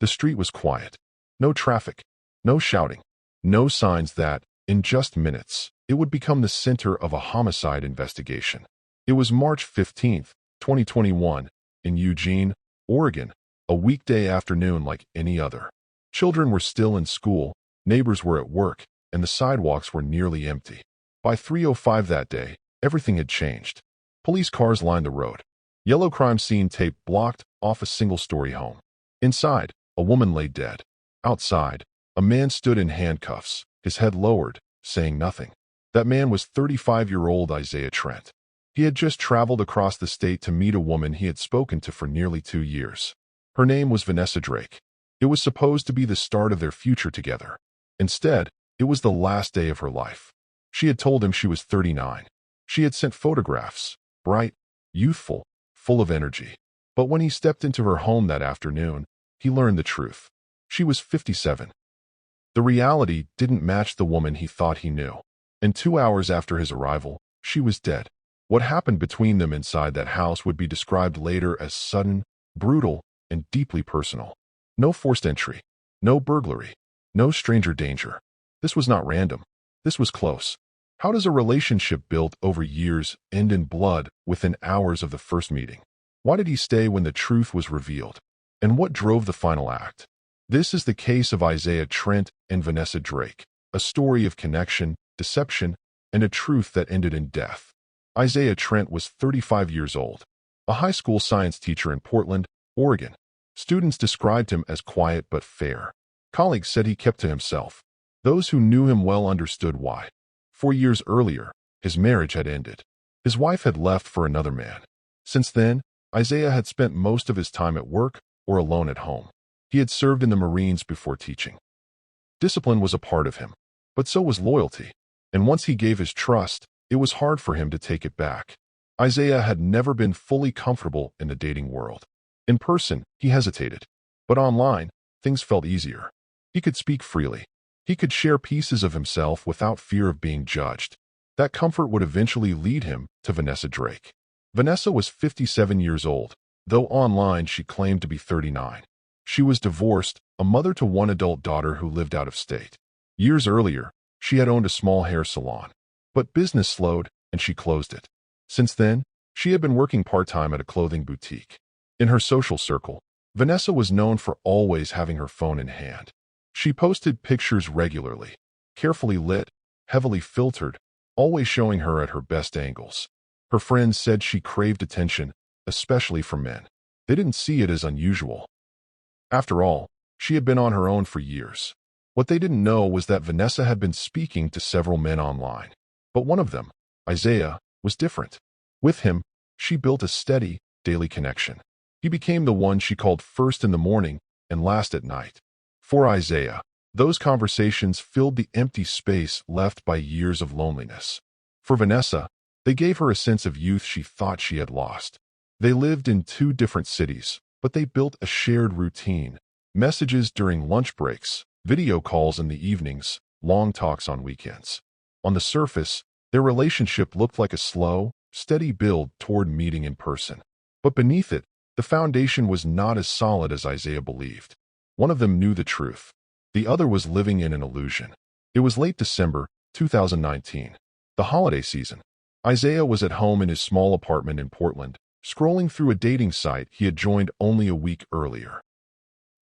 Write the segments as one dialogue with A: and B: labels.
A: The street was quiet. No traffic, no shouting, no signs that, in just minutes, it would become the center of a homicide investigation. It was March 15th, 2021, in Eugene, Oregon, a weekday afternoon like any other. Children were still in school, neighbors were at work, and the sidewalks were nearly empty. By 3:05 that day, everything had changed. Police cars lined the road. Yellow crime scene tape blocked off a single-story home. Inside, a woman lay dead. Outside, a man stood in handcuffs, his head lowered, saying nothing. That man was 35-year-old Isaiah Trent. He had just traveled across the state to meet a woman he had spoken to for nearly 2 years. Her name was Vanessa Drake. It was supposed to be the start of their future together. Instead, it was the last day of her life. She had told him she was 39. She had sent photographs, bright, youthful, full of energy. But when he stepped into her home that afternoon, he learned the truth. She was 57. The reality didn't match the woman he thought he knew. And 2 hours after his arrival, she was dead. What happened between them inside that house would be described later as sudden, brutal, and deeply personal. No forced entry. No burglary. No stranger danger. This was not random. This was close. How does a relationship built over years end in blood within hours of the first meeting? Why did he stay when the truth was revealed? And what drove the final act? This is the case of Isaiah Trent and Vanessa Drake, a story of connection, deception, and a truth that ended in death. Isaiah Trent was 35 years old, a high school science teacher in Portland, Oregon. Students described him as quiet but fair. Colleagues said he kept to himself. Those who knew him well understood why. 4 years earlier, his marriage had ended. His wife had left for another man. Since then, Isaiah had spent most of his time at work or alone at home. He had served in the Marines before teaching. Discipline was a part of him, but so was loyalty. And once he gave his trust, it was hard for him to take it back. Isaiah had never been fully comfortable in the dating world. In person, he hesitated. But online, things felt easier. He could speak freely. He could share pieces of himself without fear of being judged. That comfort would eventually lead him to Vanessa Drake. Vanessa was 57 years old, though online she claimed to be 39. She was divorced, a mother to one adult daughter who lived out of state. Years earlier, she had owned a small hair salon. But business slowed, and she closed it. Since then, she had been working part-time at a clothing boutique. In her social circle, Vanessa was known for always having her phone in hand. She posted pictures regularly, carefully lit, heavily filtered, always showing her at her best angles. Her friends said she craved attention, especially from men. They didn't see it as unusual. After all, she had been on her own for years. What they didn't know was that Vanessa had been speaking to several men online. But one of them, Isaiah, was different. With him, she built a steady, daily connection. He became the one she called first in the morning and last at night. For Isaiah, those conversations filled the empty space left by years of loneliness. For Vanessa, they gave her a sense of youth she thought she had lost. They lived in 2 different cities, but they built a shared routine. Messages during lunch breaks, video calls in the evenings, long talks on weekends. On the surface, their relationship looked like a slow, steady build toward meeting in person. But beneath it, the foundation was not as solid as Isaiah believed. One of them knew the truth. The other was living in an illusion. It was late December, 2019. The holiday season. Isaiah was at home in his small apartment in Portland, scrolling through a dating site he had joined only a week earlier.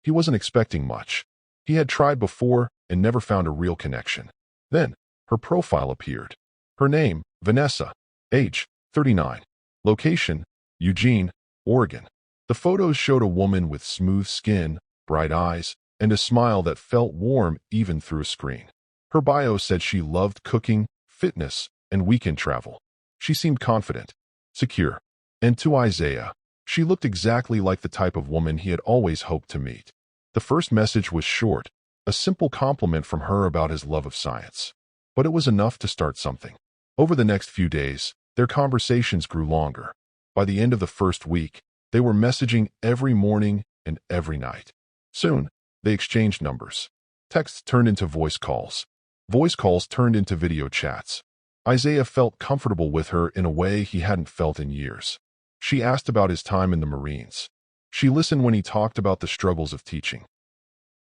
A: He wasn't expecting much. He had tried before and never found a real connection. Then, her profile appeared. Her name, Vanessa. Age, 39. Location, Eugene, Oregon. The photos showed a woman with smooth skin, bright eyes, and a smile that felt warm even through a screen. Her bio said she loved cooking, fitness, and weekend travel. She seemed confident, secure. And to Isaiah, she looked exactly like the type of woman he had always hoped to meet. The first message was short, a simple compliment from her about his love of science. But it was enough to start something. Over the next few days, their conversations grew longer. By the end of the first week, they were messaging every morning and every night. Soon, they exchanged numbers. Texts turned into voice calls. Voice calls turned into video chats. Isaiah felt comfortable with her in a way he hadn't felt in years. She asked about his time in the Marines. She listened when he talked about the struggles of teaching.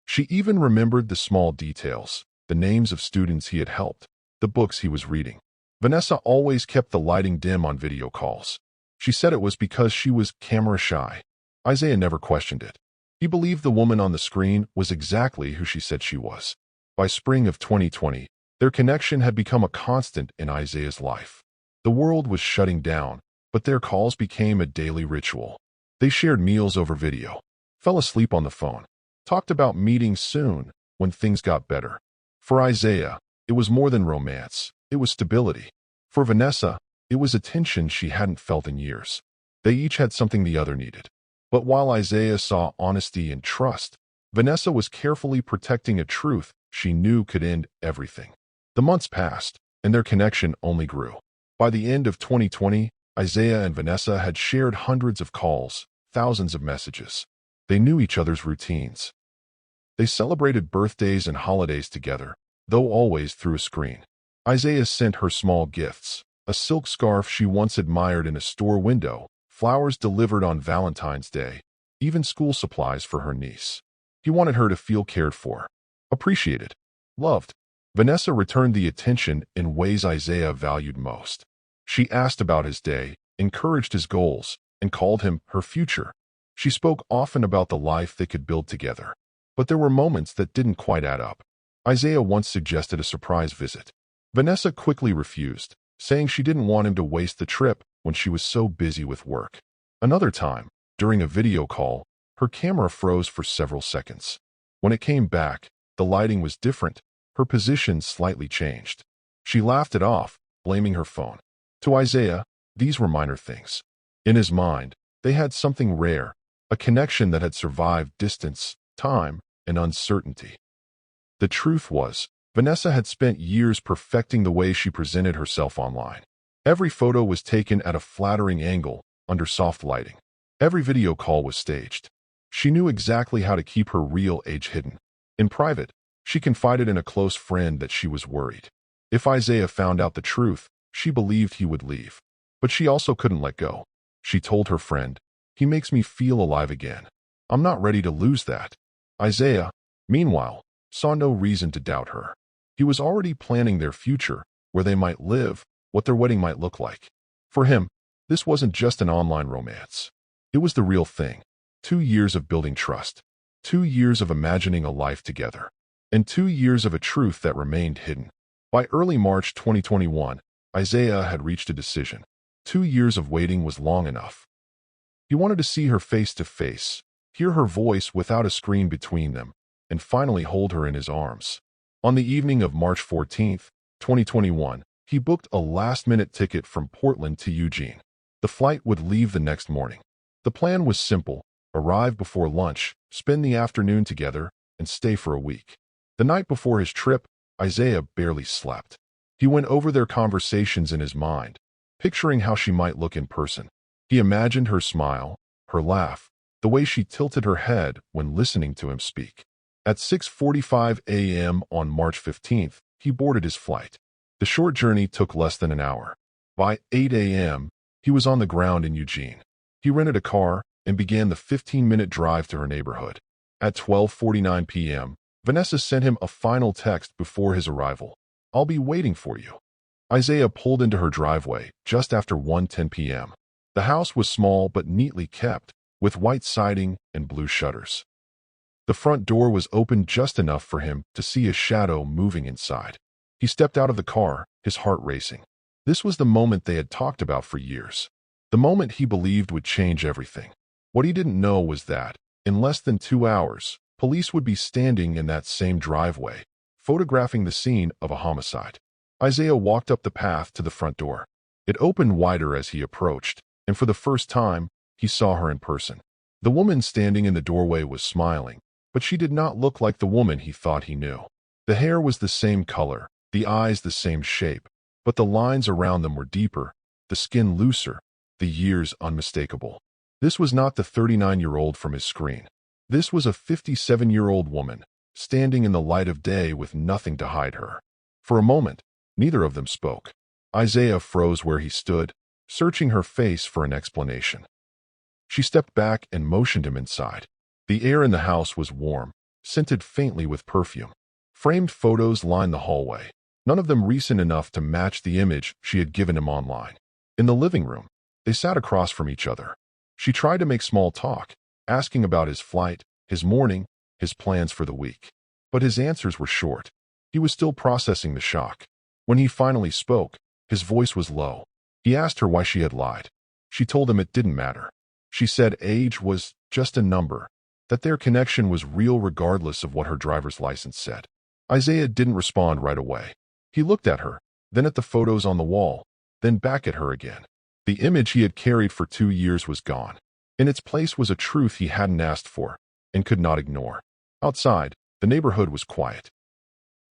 A: She even remembered the small details, the names of students he had helped, the books he was reading. Vanessa always kept the lighting dim on video calls. She said it was because she was camera shy. Isaiah never questioned it. He believed the woman on the screen was exactly who she said she was. By spring of 2020, their connection had become a constant in Isaiah's life. The world was shutting down, but their calls became a daily ritual. They shared meals over video, fell asleep on the phone, talked about meeting soon when things got better. For Isaiah, it was more than romance. It was stability. For Vanessa, it was attention she hadn't felt in years. They each had something the other needed. But while Isaiah saw honesty and trust, Vanessa was carefully protecting a truth she knew could end everything. The months passed, and their connection only grew. By the end of 2020, Isaiah and Vanessa had shared hundreds of calls, thousands of messages. They knew each other's routines. They celebrated birthdays and holidays together, though always through a screen. Isaiah sent her small gifts, a silk scarf she once admired in a store window, flowers delivered on Valentine's Day, even school supplies for her niece. He wanted her to feel cared for, appreciated, loved. Vanessa returned the attention in ways Isaiah valued most. She asked about his day, encouraged his goals, and called him her future. She spoke often about the life they could build together. But there were moments that didn't quite add up. Isaiah once suggested a surprise visit. Vanessa quickly refused, saying she didn't want him to waste the trip when she was so busy with work. Another time, during a video call, her camera froze for several seconds. When it came back, the lighting was different, her position slightly changed. She laughed it off, blaming her phone. To Isaiah, these were minor things. In his mind, they had something rare, a connection that had survived distance, time, and uncertainty. The truth was, Vanessa had spent years perfecting the way she presented herself online. Every photo was taken at a flattering angle, under soft lighting. Every video call was staged. She knew exactly how to keep her real age hidden. In private, she confided in a close friend that she was worried. If Isaiah found out the truth, she believed he would leave. But she also couldn't let go. She told her friend, "He makes me feel alive again. I'm not ready to lose that." Isaiah, meanwhile, saw no reason to doubt her. He was already planning their future, where they might live, what their wedding might look like. For him, this wasn't just an online romance. It was the real thing. 2 years of building trust. 2 years of imagining a life together. And 2 years of a truth that remained hidden. By early March 2021, Isaiah had reached a decision. 2 years of waiting was long enough. He wanted to see her face to face, hear her voice without a screen between them, and finally hold her in his arms. On the evening of March 14, 2021, he booked a last-minute ticket from Portland to Eugene. The flight would leave the next morning. The plan was simple: arrive before lunch, spend the afternoon together, and stay for a week. The night before his trip, Isaiah barely slept. He went over their conversations in his mind, picturing how she might look in person. He imagined her smile, her laugh, the way she tilted her head when listening to him speak. At 6:45 a.m. on March 15th, he boarded his flight. The short journey took less than an hour. By 8 a.m., he was on the ground in Eugene. He rented a car and began the 15-minute drive to her neighborhood. At 12:49 p.m., Vanessa sent him a final text before his arrival. "I'll be waiting for you." Isaiah pulled into her driveway just after 1:10 p.m. The house was small but neatly kept, with white siding and blue shutters. The front door was open just enough for him to see a shadow moving inside. He stepped out of the car, his heart racing. This was the moment they had talked about for years. The moment he believed would change everything. What he didn't know was that, in less than 2 hours, police would be standing in that same driveway, photographing the scene of a homicide. Isaiah walked up the path to the front door. It opened wider as he approached, and for the first time, he saw her in person. The woman standing in the doorway was smiling, but she did not look like the woman he thought he knew. The hair was the same color, the eyes the same shape, but the lines around them were deeper, the skin looser, the years unmistakable. This was not the 39-year-old from his screen. This was a 57-year-old woman, standing in the light of day with nothing to hide her. For a moment, neither of them spoke. Isaiah froze where he stood, searching her face for an explanation. She stepped back and motioned him inside. The air in the house was warm, scented faintly with perfume. Framed photos lined the hallway, none of them recent enough to match the image she had given him online. In the living room, they sat across from each other. She tried to make small talk, asking about his flight, his morning, his plans for the week. But his answers were short. He was still processing the shock. When he finally spoke, his voice was low. He asked her why she had lied. She told him it didn't matter. She said age was just a number, that their connection was real regardless of what her driver's license said. Isaiah didn't respond right away. He looked at her, then at the photos on the wall, then back at her again. The image he had carried for 2 years was gone. In its place was a truth he hadn't asked for and could not ignore. Outside, the neighborhood was quiet.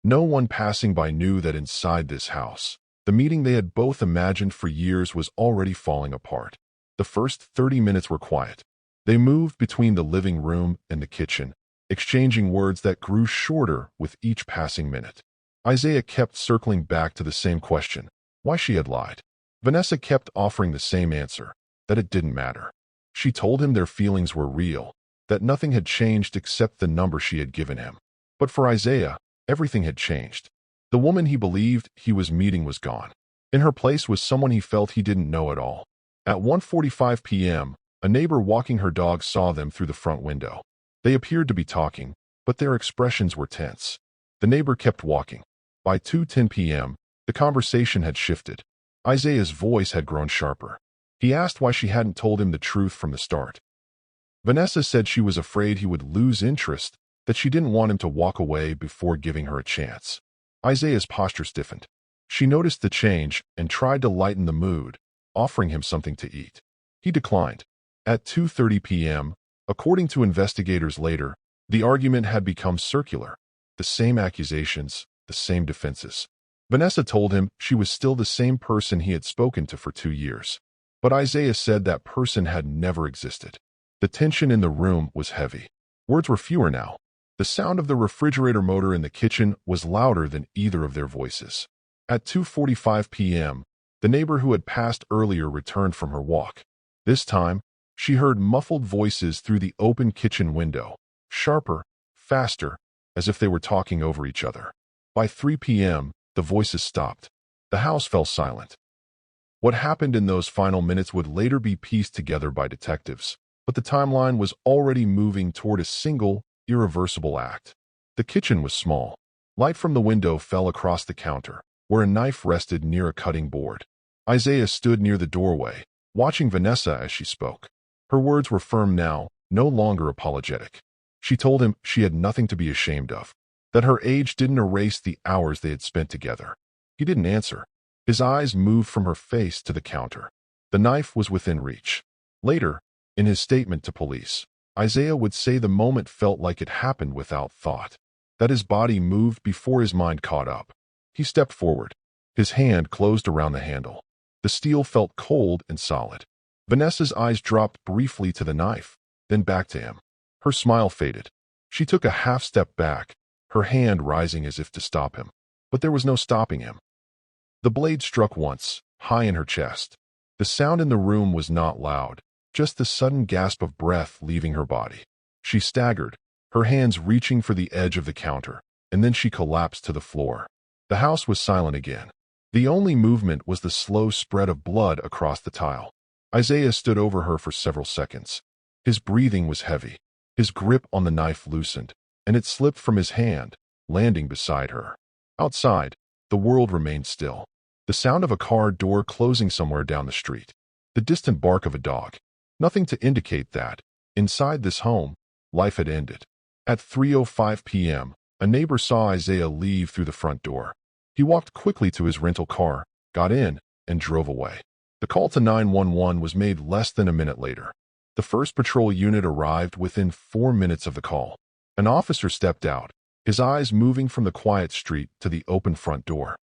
A: No one passing by knew that inside this house, the meeting they had both imagined for years was already falling apart. The first 30 minutes were quiet. They moved between the living room and the kitchen, exchanging words that grew shorter with each passing minute. Isaiah kept circling back to the same question, why she had lied. Vanessa kept offering the same answer, that it didn't matter. She told him their feelings were real, that nothing had changed except the number she had given him. But for Isaiah, everything had changed. The woman he believed he was meeting was gone. In her place was someone he felt he didn't know at all. At 1:45 p.m., a neighbor walking her dog saw them through the front window. They appeared to be talking, but their expressions were tense. The neighbor kept walking. By 2:10 p.m., the conversation had shifted. Isaiah's voice had grown sharper. He asked why she hadn't told him the truth from the start. Vanessa said she was afraid he would lose interest, that she didn't want him to walk away before giving her a chance. Isaiah's posture stiffened. She noticed the change and tried to lighten the mood, offering him something to eat. He declined. At 2:30 p.m., according to investigators later, the argument had become circular. The same accusations, the same defenses. Vanessa told him she was still the same person he had spoken to for 2 years. But Isaiah said that person had never existed. The tension in the room was heavy. Words were fewer now. The sound of the refrigerator motor in the kitchen was louder than either of their voices. At 2:45 p.m., the neighbor who had passed earlier returned from her walk. This time, she heard muffled voices through the open kitchen window, sharper, faster, as if they were talking over each other. By 3 p.m., the voices stopped. The house fell silent. What happened in those final minutes would later be pieced together by detectives, but the timeline was already moving toward a single, irreversible act. The kitchen was small. Light from the window fell across the counter, where a knife rested near a cutting board. Isaiah stood near the doorway, watching Vanessa as she spoke. Her words were firm now, no longer apologetic. She told him she had nothing to be ashamed of, that her age didn't erase the hours they had spent together. He didn't answer. His eyes moved from her face to the counter. The knife was within reach. Later, in his statement to police, Isaiah would say the moment felt like it happened without thought, that his body moved before his mind caught up. He stepped forward. His hand closed around the handle. The steel felt cold and solid. Vanessa's eyes dropped briefly to the knife, then back to him. Her smile faded. She took a half step back, her hand rising as if to stop him. But there was no stopping him. The blade struck once, high in her chest. The sound in the room was not loud, just the sudden gasp of breath leaving her body. She staggered, her hands reaching for the edge of the counter, and then she collapsed to the floor. The house was silent again. The only movement was the slow spread of blood across the tile. Isaiah stood over her for several seconds. His breathing was heavy. His grip on the knife loosened, and it slipped from his hand, landing beside her. Outside, the world remained still. The sound of a car door closing somewhere down the street. The distant bark of a dog. Nothing to indicate that, inside this home, life had ended. At 3:05 p.m., a neighbor saw Isaiah leave through the front door. He walked quickly to his rental car, got in, and drove away. The call to 911 was made less than a minute later. The first patrol unit arrived within 4 minutes of the call. An officer stepped out, his eyes moving from the quiet street to the open front door.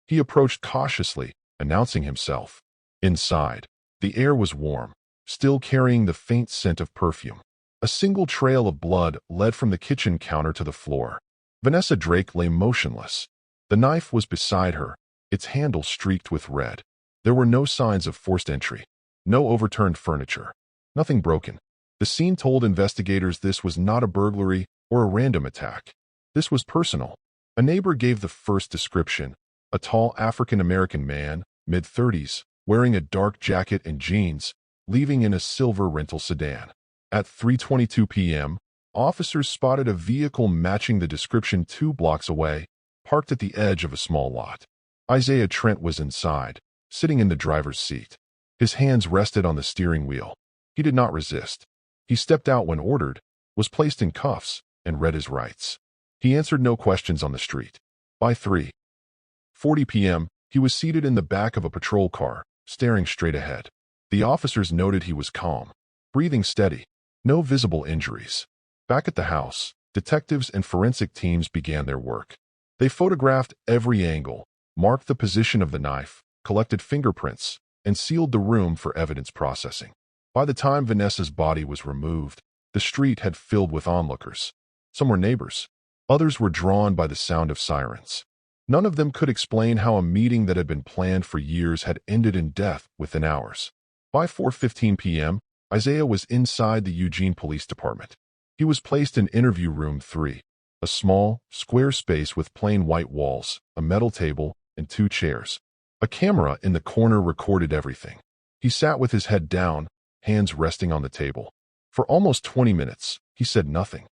A: He approached cautiously, announcing himself. Inside, the air was warm, still carrying the faint scent of perfume. A single trail of blood led from the kitchen counter to the floor. Vanessa Drake lay motionless. The knife was beside her, its handle streaked with red. There were no signs of forced entry, no overturned furniture, nothing broken. The scene told investigators this was not a burglary or a random attack. This was personal. A neighbor gave the first description: a tall African-American man, mid-30s, wearing a dark jacket and jeans, leaving in a silver rental sedan. At 3:22 p.m., officers spotted a vehicle matching the description 2 blocks away, parked at the edge of a small lot. Isaiah Trent was inside, sitting in the driver's seat. His hands rested on the steering wheel. He did not resist. He stepped out when ordered, was placed in cuffs, and read his rights. He answered no questions on the street. By 3:40 p.m., he was seated in the back of a patrol car, staring straight ahead. The officers noted he was calm, breathing steady, no visible injuries. Back at the house, detectives and forensic teams began their work. They photographed every angle, marked the position of the knife, collected fingerprints, and sealed the room for evidence processing. By the time Vanessa's body was removed, the street had filled with onlookers. Some were neighbors. Others were drawn by the sound of sirens. None of them could explain how a meeting that had been planned for years had ended in death within hours. By 4:15 p.m., Isaiah was inside the Eugene Police Department. He was placed in interview room 3, a small, square space with plain white walls, a metal table, and 2 chairs. A camera in the corner recorded everything. He sat with his head down, hands resting on the table. For almost 20 minutes, he said nothing.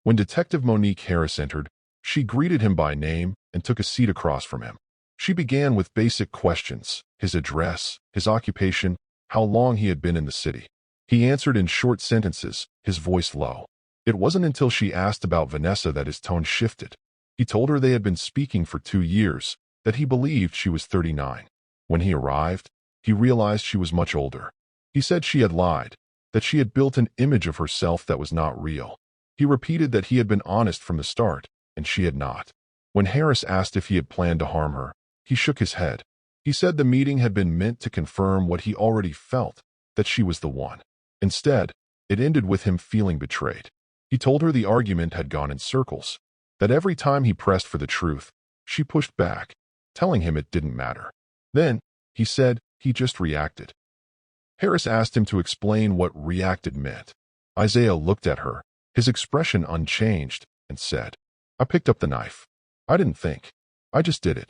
A: When Detective Monique Harris entered, she greeted him by name and took a seat across from him. She began with basic questions: his address, his occupation, how long he had been in the city. He answered in short sentences, his voice low. It wasn't until she asked about Vanessa that his tone shifted. He told her they had been speaking for 2 years, that he believed she was 39. When he arrived, he realized she was much older. He said she had lied, that she had built an image of herself that was not real. He repeated that he had been honest from the start, and she had not. When Harris asked if he had planned to harm her, he shook his head. He said the meeting had been meant to confirm what he already felt, that she was the one. Instead, it ended with him feeling betrayed. He told her the argument had gone in circles, that every time he pressed for the truth, she pushed back, telling him it didn't matter. Then, he said, he just reacted. Harris asked him to explain what reacted meant. Isaiah looked at her, his expression unchanged, and said, "I picked up the knife. I didn't think. I just did it."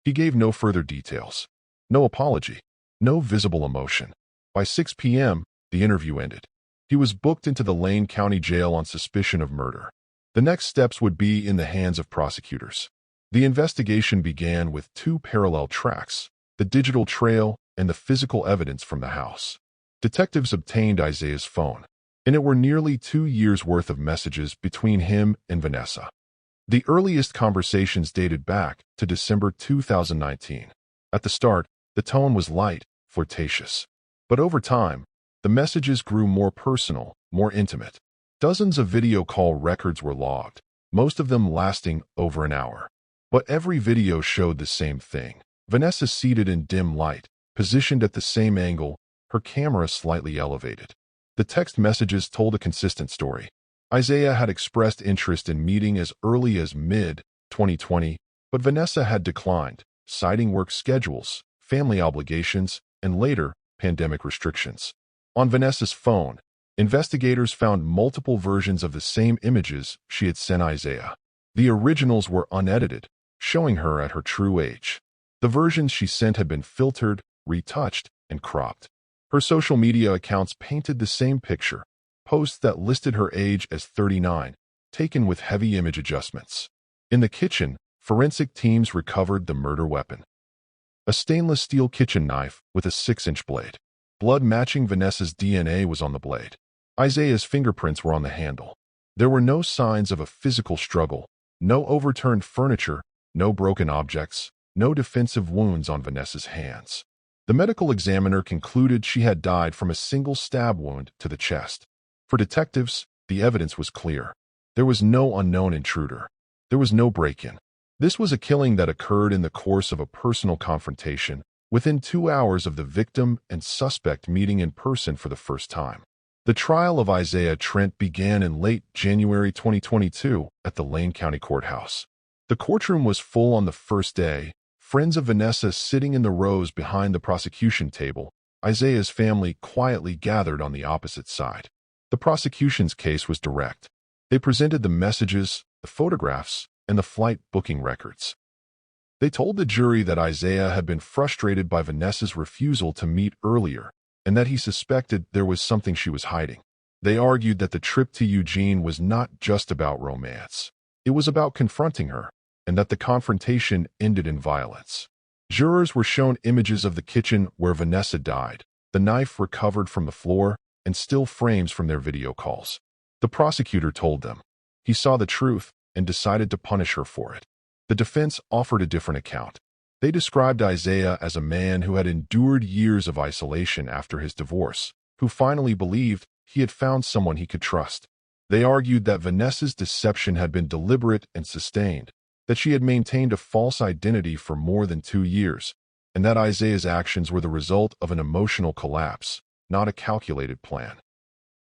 A: He gave no further details. No apology. No visible emotion. By 6 p.m., the interview ended. He was booked into the Lane County Jail on suspicion of murder. The next steps would be in the hands of prosecutors. The investigation began with 2 parallel tracks: the digital trail and the physical evidence from the house. Detectives obtained Isaiah's phone, and it were nearly 2 years' worth of messages between him and Vanessa. The earliest conversations dated back to December 2019. At the start, the tone was light, flirtatious. But over time, the messages grew more personal, more intimate. Dozens of video call records were logged, most of them lasting over an hour. But every video showed the same thing. Vanessa seated in dim light, positioned at the same angle, her camera slightly elevated. The text messages told a consistent story. Isaiah had expressed interest in meeting as early as mid-2020, but Vanessa had declined, citing work schedules, family obligations, and later, pandemic restrictions. On Vanessa's phone, investigators found multiple versions of the same images she had sent Isaiah. The originals were unedited, showing her at her true age. The versions she sent had been filtered, retouched, and cropped. Her social media accounts painted the same picture, posts that listed her age as 39, taken with heavy image adjustments. In the kitchen, forensic teams recovered the murder weapon: a stainless steel kitchen knife with a 6-inch blade. Blood matching Vanessa's DNA was on the blade. Isaiah's fingerprints were on the handle. There were no signs of a physical struggle, no overturned furniture, no broken objects, no defensive wounds on Vanessa's hands. The medical examiner concluded she had died from a single stab wound to the chest. For detectives, the evidence was clear. There was no unknown intruder. There was no break-in. This was a killing that occurred in the course of a personal confrontation, within 2 hours of the victim and suspect meeting in person for the first time. The trial of Isaiah Trent began in late January 2022 at the Lane County Courthouse. The courtroom was full on the first day, friends of Vanessa sitting in the rows behind the prosecution table. Isaiah's family quietly gathered on the opposite side. The prosecution's case was direct. They presented the messages, the photographs, and the flight booking records. They told the jury that Isaiah had been frustrated by Vanessa's refusal to meet earlier and that he suspected there was something she was hiding. They argued that the trip to Eugene was not just about romance. It was about confronting her, and that the confrontation ended in violence. Jurors were shown images of the kitchen where Vanessa died, the knife recovered from the floor, and still frames from their video calls. The prosecutor told them he saw the truth and decided to punish her for it. The defense offered a different account. They described Isaiah as a man who had endured years of isolation after his divorce, who finally believed he had found someone he could trust. They argued that Vanessa's deception had been deliberate and sustained, that she had maintained a false identity for more than 2 years, and that Isaiah's actions were the result of an emotional collapse, not a calculated plan.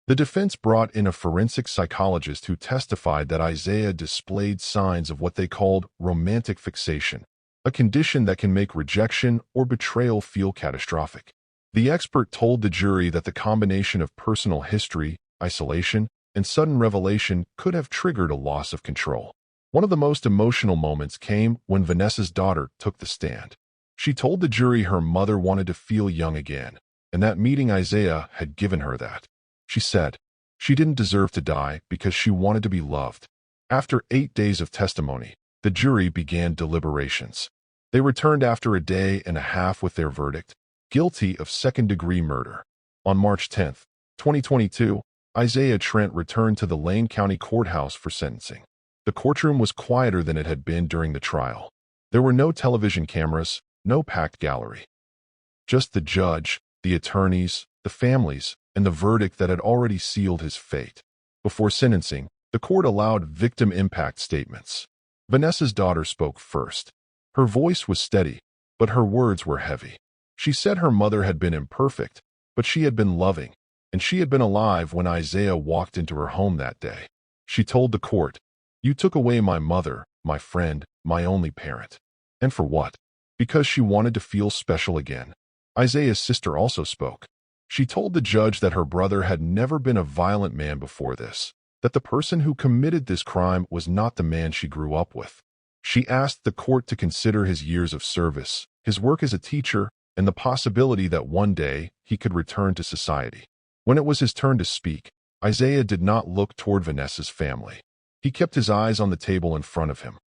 A: The defense brought in a forensic psychologist who testified that Isaiah displayed signs of what they called romantic fixation, a condition that can make rejection or betrayal feel catastrophic. The expert told the jury that the combination of personal history, isolation, and sudden revelation could have triggered a loss of control. One of the most emotional moments came when Vanessa's daughter took the stand. She told the jury her mother wanted to feel young again, and that meeting Isaiah had given her that. She said she didn't deserve to die because she wanted to be loved. After 8 days of testimony, the jury began deliberations. They returned after a day and a half with their verdict, guilty of second-degree murder. On March 10, 2022, Isaiah Trent returned to the Lane County Courthouse for sentencing. The courtroom was quieter than it had been during the trial. There were no television cameras, no packed gallery. Just the judge, the attorneys, the families, and the verdict that had already sealed his fate. Before sentencing, the court allowed victim impact statements. Vanessa's daughter spoke first. Her voice was steady, but her words were heavy. She said her mother had been imperfect, but she had been loving, and she had been alive when Isaiah walked into her home that day. She told the court, "You took away my mother, my friend, my only parent." And for what? Because she wanted to feel special again. Isaiah's sister also spoke. She told the judge that her brother had never been a violent man before this, that the person who committed this crime was not the man she grew up with. She asked the court to consider his years of service, his work as a teacher, and the possibility that one day he could return to society. When it was his turn to speak, Isaiah did not look toward Vanessa's family. He kept his eyes on the table in front of him.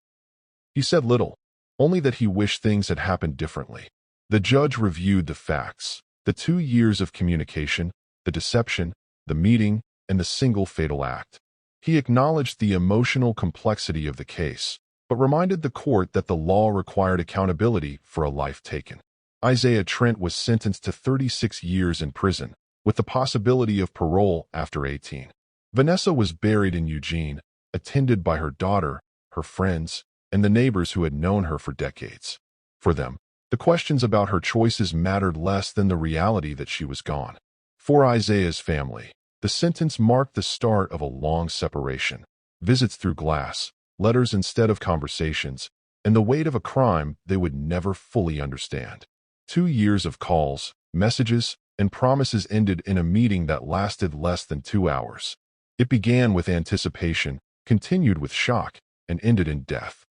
A: He said little, only that he wished things had happened differently. The judge reviewed the facts, the 2 years of communication, the deception, the meeting, and the single fatal act. He acknowledged the emotional complexity of the case, but reminded the court that the law required accountability for a life taken. Isaiah Trent was sentenced to 36 years in prison, with the possibility of parole after 18. Vanessa was buried in Eugene, attended by her daughter, her friends, and the neighbors who had known her for decades. For them, the questions about her choices mattered less than the reality that she was gone. For Isaiah's family, the sentence marked the start of a long separation. Visits through glass, letters instead of conversations, and the weight of a crime they would never fully understand. 2 years of calls, messages, and promises ended in a meeting that lasted less than 2 hours. It began with anticipation, continued with shock, and ended in death.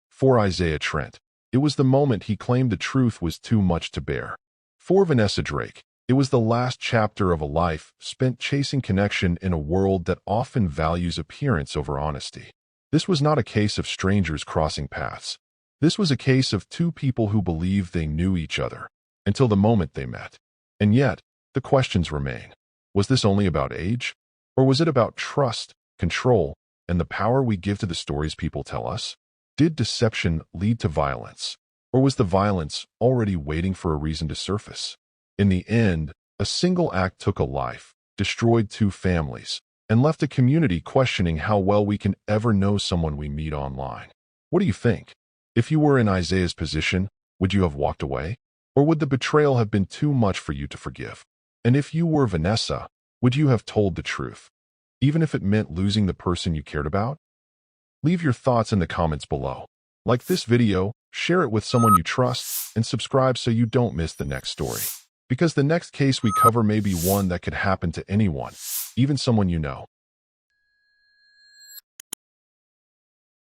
A: For Isaiah Trent, it was the moment he claimed the truth was too much to bear. For Vanessa Drake, it was the last chapter of a life spent chasing connection in a world that often values appearance over honesty. This was not a case of strangers crossing paths. This was a case of 2 people who believed they knew each other, until the moment they met. And yet, the questions remain. Was this only about age? Or was it about trust, control, and the power we give to the stories people tell us? Did deception lead to violence? Or was the violence already waiting for a reason to surface? In the end, a single act took a life, destroyed 2 families, and left a community questioning how well we can ever know someone we meet online. What do you think? If you were in Isaiah's position, would you have walked away? Or would the betrayal have been too much for you to forgive? And if you were Vanessa, would you have told the truth, even if it meant losing the person you cared about? Leave your thoughts in the comments below. Like this video, share it with someone you trust, and subscribe so you don't miss the next story. Because the next case we cover may be one that could happen to anyone, even someone you know.